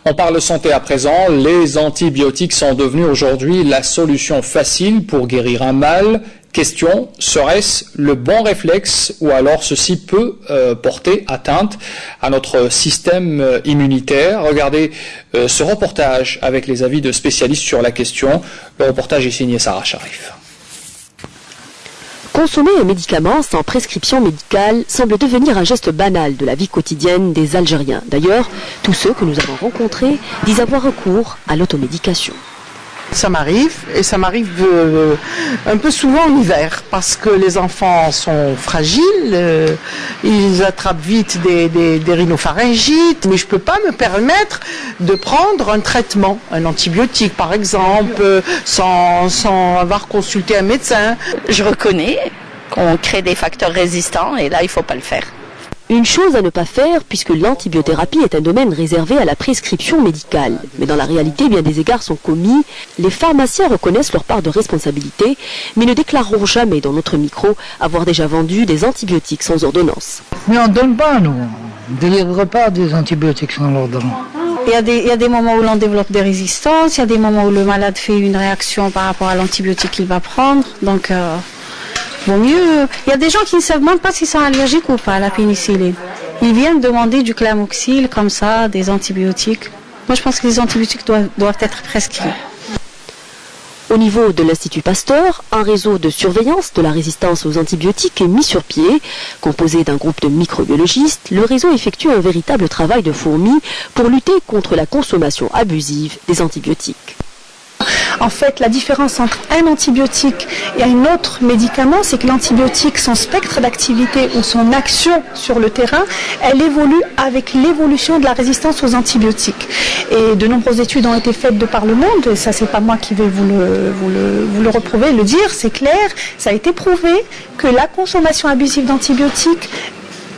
On parle santé à présent. Les antibiotiques sont devenus aujourd'hui la solution facile pour guérir un mal. Question, serait-ce le bon réflexe ou alors ceci peut porter atteinte à notre système immunitaire? Regardez ce reportage avec les avis de spécialistes sur la question. Le reportage est signé Sarah Sharif. Consommer un médicament sans prescription médicale semble devenir un geste banal de la vie quotidienne des Algériens. D'ailleurs, tous ceux que nous avons rencontrés disent avoir recours à l'automédication. Ça m'arrive, et ça m'arrive un peu souvent en hiver, parce que les enfants sont fragiles, ils attrapent vite des rhinopharyngites, mais je ne peux pas me permettre de prendre un traitement, un antibiotique par exemple, sans avoir consulté un médecin. Je reconnais qu'on crée des facteurs résistants, et là il ne faut pas le faire. Une chose à ne pas faire puisque l'antibiothérapie est un domaine réservé à la prescription médicale. Mais dans la réalité, bien des égards sont commis. Les pharmaciens reconnaissent leur part de responsabilité, mais ne déclareront jamais dans notre micro avoir déjà vendu des antibiotiques sans ordonnance. Mais on ne donne pas, nous. On ne délivre pas des antibiotiques sans ordonnance. Il y a des moments où l'on développe des résistances, il y a des moments où le malade fait une réaction par rapport à l'antibiotique qu'il va prendre. Donc, vaut mieux. Il y a des gens qui ne savent même pas s'ils sont allergiques ou pas à la pénicilline. Ils viennent demander du Clamoxyl, comme ça, des antibiotiques. Moi, je pense que les antibiotiques doivent être prescrits. Au niveau de l'Institut Pasteur, un réseau de surveillance de la résistance aux antibiotiques est mis sur pied. Composé d'un groupe de microbiologistes, le réseau effectue un véritable travail de fourmi pour lutter contre la consommation abusive des antibiotiques. En fait, la différence entre un antibiotique et un autre médicament, c'est que l'antibiotique, son spectre d'activité ou son action sur le terrain, elle évolue avec l'évolution de la résistance aux antibiotiques. Et de nombreuses études ont été faites de par le monde, et ça c'est pas moi qui vais vous le reprouver, le dire, c'est clair, ça a été prouvé que la consommation abusive d'antibiotiques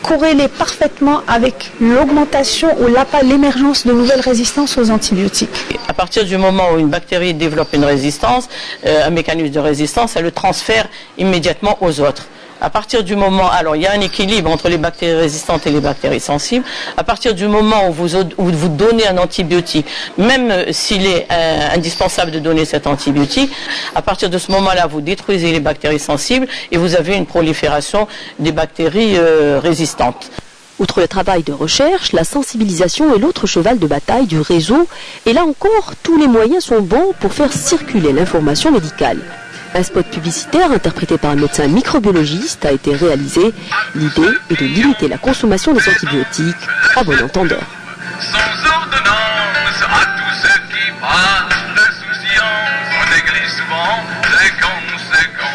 corrélée parfaitement avec l'augmentation ou l'émergence de nouvelles résistances aux antibiotiques. À partir du moment où une bactérie développe une résistance, un mécanisme de résistance, elle le transfère immédiatement aux autres. À partir du moment, alors il y a un équilibre entre les bactéries résistantes et les bactéries sensibles. À partir du moment où vous donnez un antibiotique, même s'il est indispensable de donner cet antibiotique, à partir de ce moment-là, vous détruisez les bactéries sensibles et vous avez une prolifération des bactéries résistantes. Outre le travail de recherche, la sensibilisation est l'autre cheval de bataille du réseau. Et là encore, tous les moyens sont bons pour faire circuler l'information médicale. Un spot publicitaire interprété par un médecin microbiologiste a été réalisé. L'idée est de limiter la consommation des antibiotiques à bon entendeur. Sans ordonnance à tous ceux qui parlent de souciance, on néglige souvent les